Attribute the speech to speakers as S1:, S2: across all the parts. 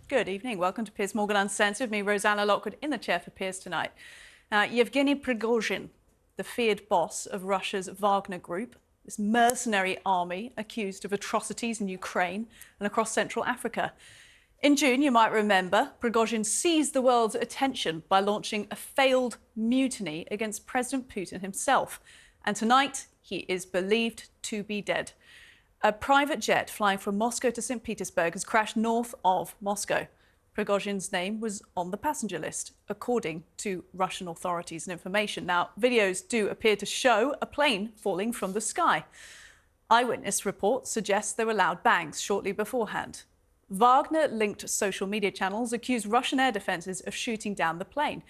S1: Good evening. Welcome to Piers Morgan Uncensored. Me, Rosanna Lockwood, in the chair for Piers tonight. Yevgeny Prigozhin, the feared boss of Russia's Wagner Group, this mercenary army accused of atrocities in Ukraine and across Central Africa. In June, you might remember, Prigozhin seized the world's attention by launching a failed mutiny against President Putin himself. And tonight, he is believed to be dead. A private jet flying from Moscow to St. Petersburg has crashed north of Moscow. Prigozhin's name was on the passenger list, according to Russian authorities and information. Now, videos do appear to show a plane falling from the sky. Eyewitness reports suggest there were loud bangs shortly beforehand. Wagner-linked social media channels accused Russian air defences of shooting down the plane.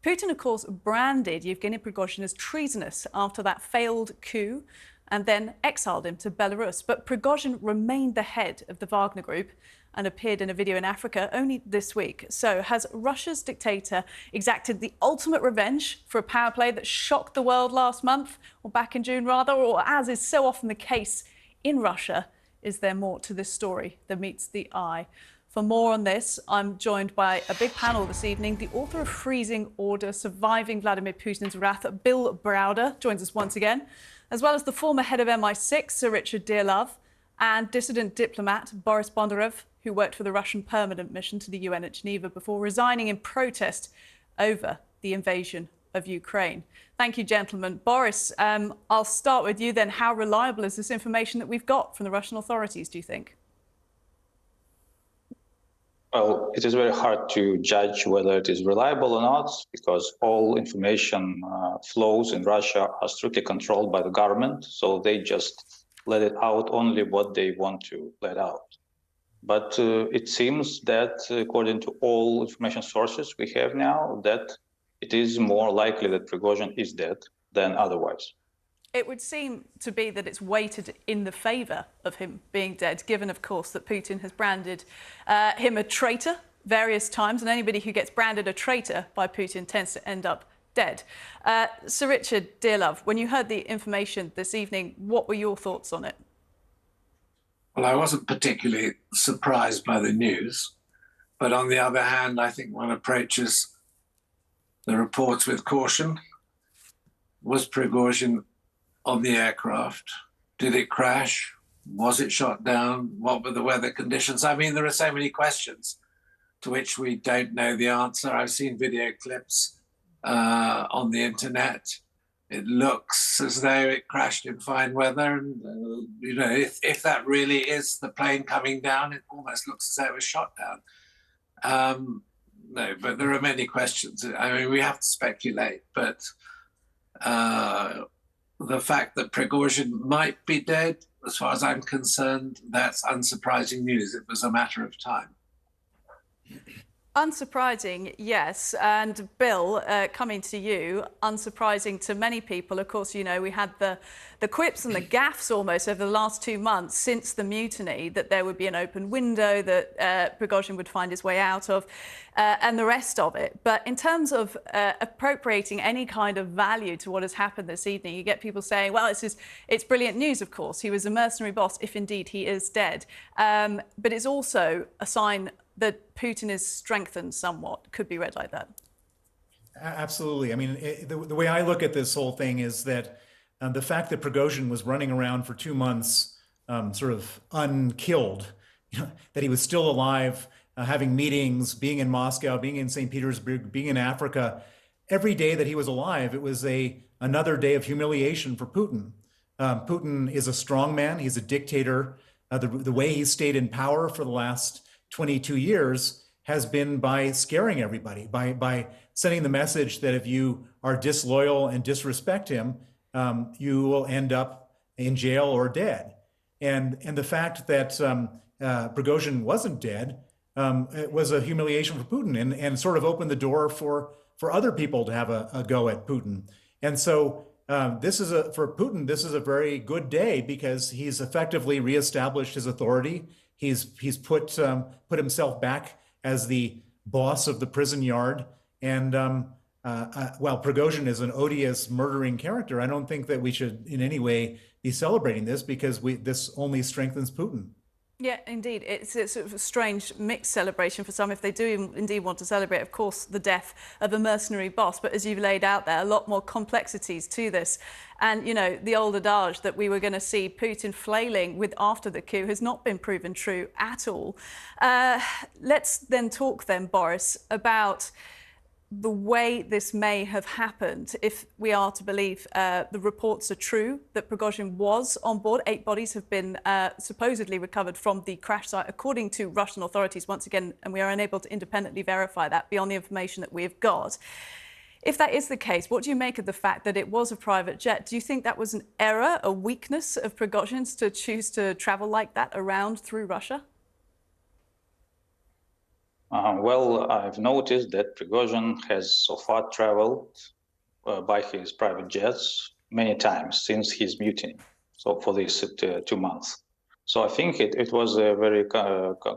S1: Putin, of course, branded Yevgeny Prigozhin as treasonous after that failed coup and then exiled him to Belarus. But Prigozhin remained the head of the Wagner Group and appeared in a video in Africa only this week. So has Russia's dictator exacted the ultimate revenge for a power play that shocked the world last month, or back in June rather, or as is so often the case in Russia, is there more to this story than meets the eye? For more on this, I'm joined by a big panel this evening. The author of Freezing Order, Surviving Vladimir Putin's Wrath, Bill Browder, joins us once again, as well as the former head of MI6, Sir Richard Dearlove, and dissident diplomat Boris Bondarev, who worked for the Russian permanent mission to the UN at Geneva before resigning in protest over the invasion of Ukraine. Thank you, gentlemen. Boris, I'll start with you then. How reliable is this information that we've got from the Russian authorities, do you think?
S2: Well, it is very hard to judge whether it is reliable or not, because all information flows in Russia are strictly controlled by the government, so they just let it out only what they want to let out. But it seems that, according to all information sources we have now, that it is more likely that Prigozhin is dead than otherwise.
S1: It would seem to be that it's weighted in the favour of him being dead, given, of course, that Putin has branded him a traitor various times, and anybody who gets branded a traitor by Putin tends to end up dead. Sir Richard Dearlove, when you heard the information this evening, what were your thoughts on it?
S3: Well, I wasn't particularly surprised by the news, but on the other hand, I think one approaches the reports with caution. Was Prigozhin on the aircraft? Did it crash? Was it shot down? What were the weather conditions? I mean, there are so many questions to which we don't know the answer. I've seen video clips on the internet. It looks as though it crashed in fine weather. And, you know, if that really is the plane coming down, it almost looks as though it was shot down. No, but there are many questions. I mean, we have to speculate, but the fact that Prigozhin might be dead, as far as I'm concerned, that's unsurprising news. It was a matter of time.
S1: Unsurprising, yes. And Bill, coming to you, unsurprising to many people. Of course, you know, we had the quips and the gaffes almost over the last 2 months since the mutiny, that there would be an open window that Prigozhin would find his way out of, and the rest of it. But in terms of appropriating any kind of value to what has happened this evening, you get people saying, well, it's brilliant news, of course. He was a mercenary boss, if indeed he is dead. But it's also a sign that Putin is strengthened somewhat. Could be read like that.
S4: Absolutely. I mean, the way I look at this whole thing is that the fact that Prigozhin was running around for 2 months, sort of unkilled, you know, that he was still alive, having meetings, being in Moscow, being in St. Petersburg, being in Africa, every day that he was alive, it was another day of humiliation for Putin. Putin is a strong man. He's a dictator. The way he stayed in power for the last 22 years has been by scaring everybody, by sending the message that if you are disloyal and disrespect him, you will end up in jail or dead. And the fact that Prigozhin wasn't dead, it was a humiliation for Putin, and sort of opened the door for other people to have a go at Putin. And so for Putin, this is a very good day, because he's effectively reestablished his authority. He's put himself back as the boss of the prison yard. And while Prigozhin is an odious, murdering character, I don't think that we should in any way be celebrating this, because this only strengthens Putin.
S1: Yeah, indeed. It's sort of a strange mixed celebration for some if they do indeed want to celebrate, of course, the death of a mercenary boss. But as you've laid out there, a lot more complexities to this. And, you know, the old adage that we were going to see Putin flailing with after the coup has not been proven true at all. Let's then talk then, Boris, about the way this may have happened, if we are to believe the reports are true, that Prigozhin was on board. 8 bodies have been supposedly recovered from the crash site, according to Russian authorities, once again, and we are unable to independently verify that beyond the information that we've got. If that is the case, what do you make of the fact that it was a private jet? Do you think that was an error, a weakness of Prigozhin's to choose to travel like that around through Russia?
S2: Well, I've noticed that Prigozhin has so far traveled by his private jets many times since his mutiny, so for these 2 months. So I think it was a very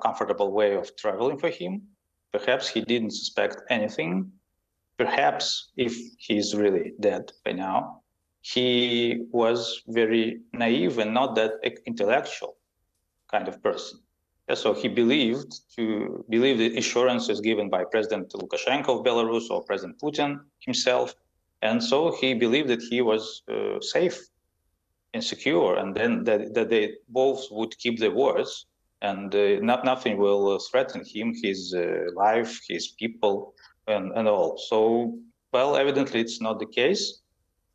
S2: comfortable way of traveling for him. Perhaps he didn't suspect anything. Perhaps if he's really dead by now, he was very naive and not that intellectual kind of person. So he believed the assurances given by President Lukashenko of Belarus or President Putin himself. And so he believed that he was safe and secure, and then that they both would keep their words, and nothing will threaten him, his life, his people, and all. So, well, evidently it's not the case.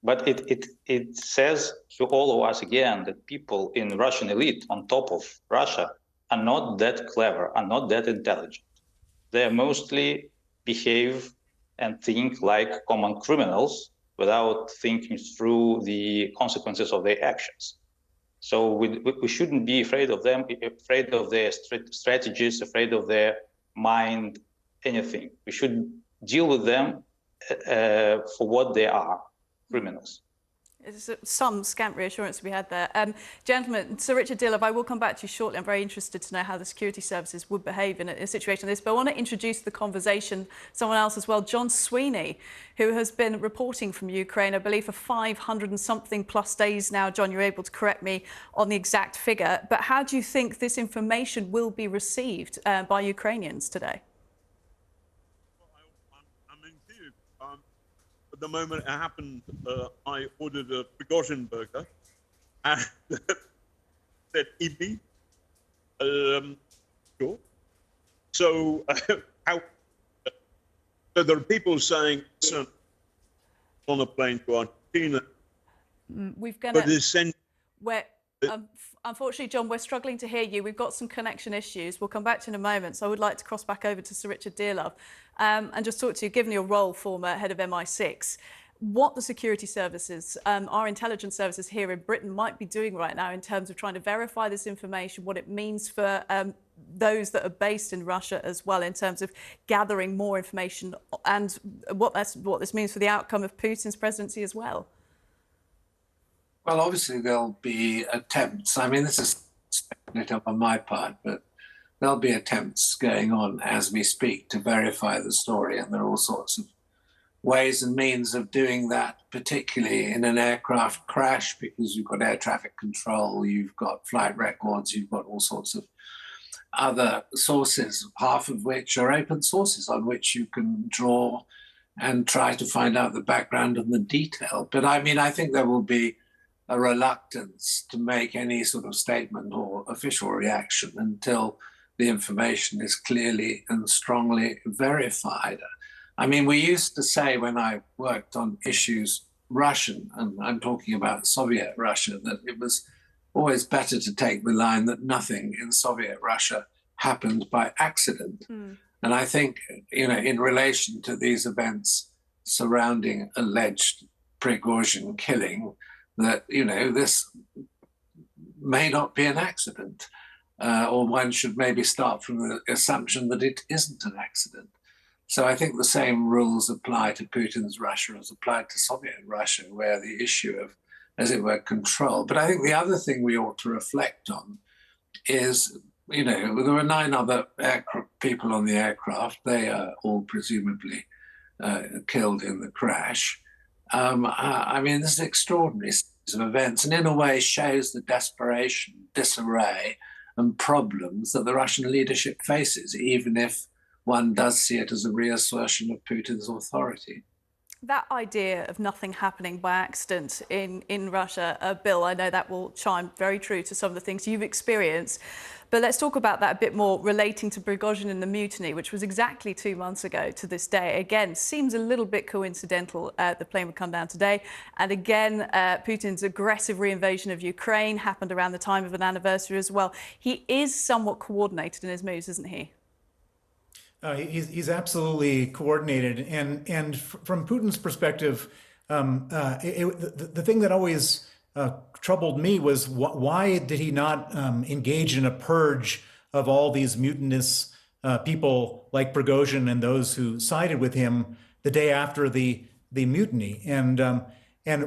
S2: But it says to all of us again that people in Russian elite on top of Russia are not that clever, are not that intelligent. They mostly behave and think like common criminals without thinking through the consequences of their actions. So we shouldn't be afraid of them, afraid of their strategies, afraid of their mind, anything. We should deal with them for what they are, criminals.
S1: It's some scant reassurance to be had there. Gentlemen, Sir Richard Dearlove, I will come back to you shortly. I'm very interested to know how the security services would behave in a situation like this. But I want to introduce the conversation someone else as well, John Sweeney, who has been reporting from Ukraine, I believe, for 500 and something plus days now. John, you're able to correct me on the exact figure. But how do you think this information will be received by Ukrainians today?
S5: The moment it happened, I ordered a Prigozhin burger and said, eat me. Sure. So, so there are people saying, listen, on a plane to Argentina.
S1: We've got unfortunately, John, we're struggling to hear you. We've got some connection issues. We'll come back to you in a moment. So I would like to cross back over to Sir Richard Dearlove and just talk to you, given your role, former head of MI6, what the security services, our intelligence services here in Britain might be doing right now in terms of trying to verify this information, what it means for those that are based in Russia as well, in terms of gathering more information, and what this means for the outcome of Putin's presidency as well.
S3: Well, obviously there'll be attempts. I mean, this is speculative on my part, but there'll be attempts going on as we speak to verify the story, and there are all sorts of ways and means of doing that, particularly in an aircraft crash, because you've got air traffic control, you've got flight records, you've got all sorts of other sources, half of which are open sources on which you can draw and try to find out the background and the detail. But I mean, I think there will be a reluctance to make any sort of statement or official reaction until the information is clearly and strongly verified. I mean, we used to say when I worked on issues Russian, and I'm talking about Soviet Russia, that it was always better to take the line that nothing in Soviet Russia happened by accident. And I think, you know, in relation to these events surrounding alleged Prigozhin killing, that, you know, this may not be an accident, or one should maybe start from the assumption that it isn't an accident. So I think the same rules apply to Putin's Russia as applied to Soviet Russia, where the issue of, as it were, control. But I think the other thing we ought to reflect on is, you know, there were 9 other people on the aircraft. They are all presumably killed in the crash. I mean, this is an extraordinary series of events, and in a way shows the desperation, disarray, and problems that the Russian leadership faces, even if one does see it as a reassertion of Putin's authority.
S1: That idea of nothing happening by accident in Russia, Bill, I know that will chime very true to some of the things you've experienced. But let's talk about that a bit more, relating to Prigozhin and the mutiny, which was exactly 2 months ago to this day. Again, seems a little bit coincidental. The plane would come down today. And again, Putin's aggressive reinvasion of Ukraine happened around the time of an anniversary as well. He is somewhat coordinated in his moves, isn't he?
S4: He's absolutely coordinated, and from Putin's perspective, the thing that always troubled me was why did he not engage in a purge of all these mutinous people like Prigozhin and those who sided with him the day after the mutiny? And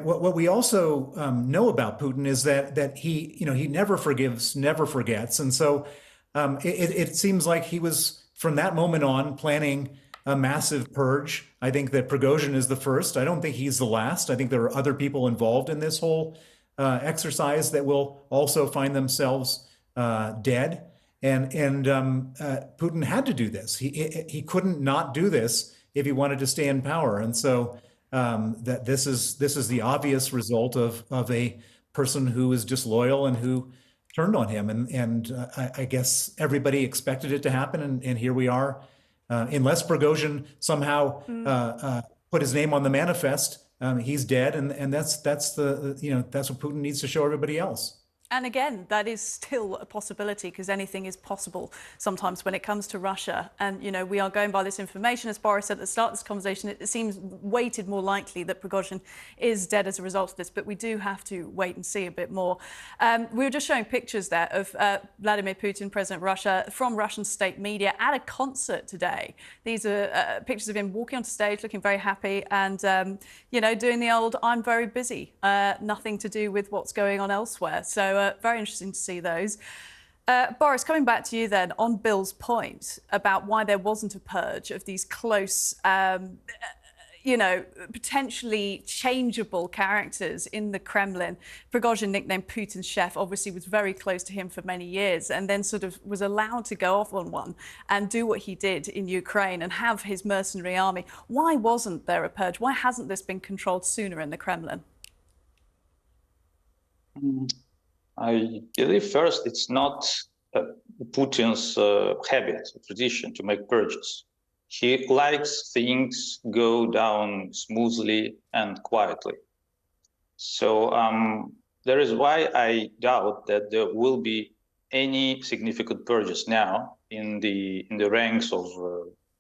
S4: what we also know about Putin is that he never forgives, never forgets, and so it seems like he was, from that moment on, planning a massive purge. I think that Prigozhin is the first. I don't think he's the last. I think there are other people involved in this whole exercise that will also find themselves dead. And Putin had to do this. He couldn't not do this if he wanted to stay in power. And so that this is the obvious result of a person who is disloyal and who turned on him, and I guess everybody expected it to happen, and here we are. Unless Prigozhin somehow put his name on the manifest, he's dead, and that's that's what Putin needs to show everybody else.
S1: And again, that is still a possibility, because anything is possible sometimes when it comes to Russia. And, we are going by this information. As Boris said at the start of this conversation, it seems weighted more likely that Prigozhin is dead as a result of this. But we do have to wait and see a bit more. We were just showing pictures there of Vladimir Putin, President of Russia, from Russian state media at a concert today. These are pictures of him walking onto stage, looking very happy and, doing the old, I'm very busy, nothing to do with what's going on elsewhere. So very interesting to see those. Boris, coming back to you then on Bill's point about why there wasn't a purge of these close, potentially changeable characters in the Kremlin. Prigozhin, nicknamed Putin's chef, obviously was very close to him for many years, and then sort of was allowed to go off on one and do what he did in Ukraine and have his mercenary army. Why wasn't there a purge? Why hasn't this been controlled sooner in the Kremlin?
S2: I believe first it's not Putin's habit, tradition to make purges. He likes things go down smoothly and quietly. So there is why I doubt that there will be any significant purges now in the ranks of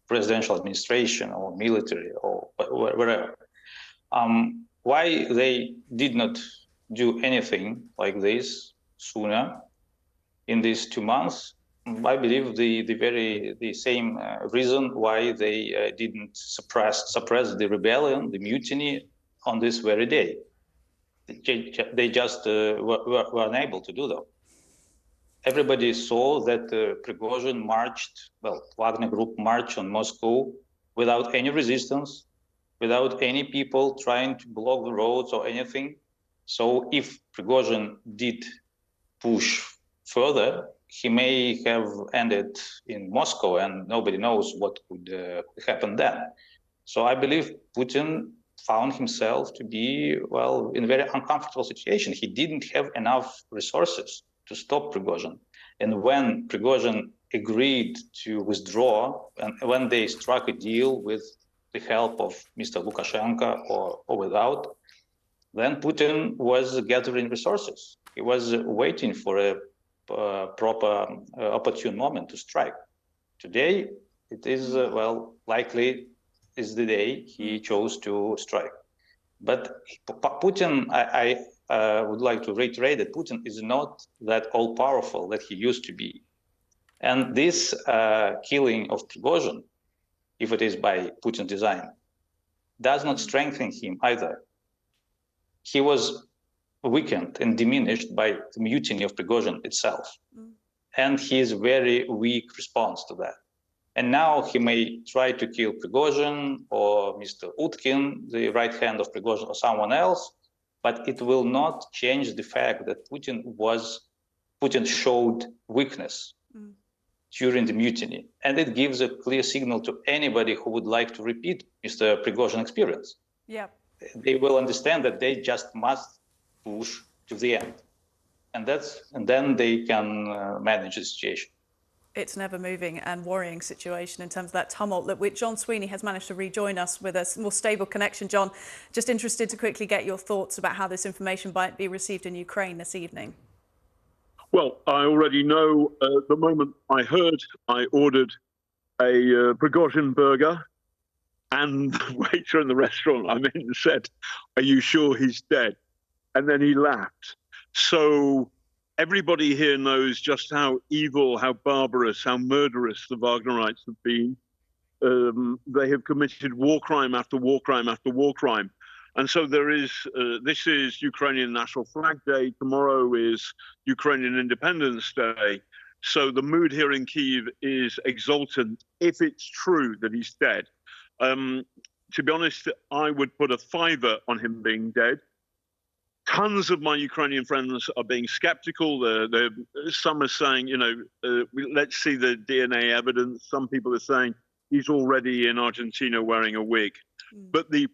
S2: presidential administration or military or wherever. Why they did not do anything like this sooner in these 2 months? I believe the same reason why they didn't suppress the rebellion, the mutiny, on this very day. They just were unable to do that. Everybody saw that Prigozhin marched, Wagner Group marched on Moscow without any resistance, without any people trying to block the roads or anything. So if Prigozhin did push further, he may have ended in Moscow, and nobody knows what could happen then. So I believe Putin found himself to be, in a very uncomfortable situation. He didn't have enough resources to stop Prigozhin. And when Prigozhin agreed to withdraw, and when they struck a deal with the help of Mr. Lukashenko or without, then Putin was gathering resources. He was waiting for a proper, opportune moment to strike. Today, it is, likely is the day he chose to strike. But Putin, I would like to reiterate that Putin is not that all-powerful that he used to be. And this killing of Prigozhin, if it is by Putin's design, does not strengthen him either. He was weakened and diminished by the mutiny of Prigozhin itself. And his very weak response to that. And now he may try to kill Prigozhin or Mr. Utkin, the right hand of Prigozhin, or someone else, but it will not change the fact that Putin was Putin showed weakness during the mutiny, and it gives a clear signal to anybody who would like to repeat Mr. Prigozhin experience.
S1: Yeah.
S2: They will understand that they just must push to the end, and then they can manage the situation.
S1: It's an ever-moving and worrying situation in terms of that tumult. Look, John Sweeney has managed to rejoin us with a more stable connection. John, just interested to quickly get your thoughts about how this information might be received in Ukraine this evening.
S5: Well, I already know the moment I heard, I ordered a Prigozhin burger, and the waiter in the restaurant I'm in said, "Are you sure he's dead?" And then he laughed. So everybody here knows just how evil, how barbarous, how murderous the Wagnerites have been. They have committed war crime after war crime after war crime. And so there is, this is Ukrainian National Flag Day. Tomorrow is Ukrainian Independence Day. So the mood here in Kyiv is exultant if it's true that he's dead. To be honest, I would put a $5 on him being dead. Tons of my Ukrainian friends are being skeptical. Some are saying, let's see the DNA evidence. Some people are saying he's already in Argentina wearing a wig. But the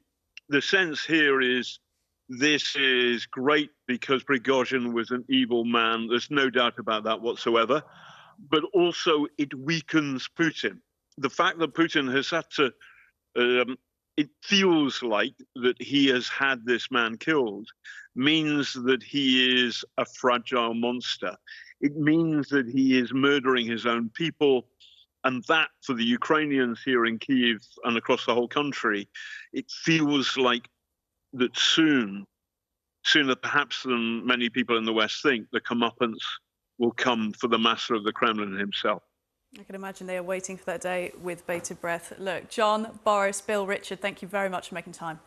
S5: sense here is this is great because Prigozhin was an evil man. There's no doubt about that whatsoever. But also it weakens Putin. The fact that Putin has had to, it feels like that he has had this man killed means that he is a fragile monster. It means that he is murdering his own people. And that, for the Ukrainians here in Kyiv and across the whole country, it feels like that sooner perhaps than many people in the West think, the comeuppance will come for the master of the Kremlin himself.
S1: I can imagine they are waiting for that day with bated breath. Look, John, Boris, Bill, Richard, thank you very much for making time.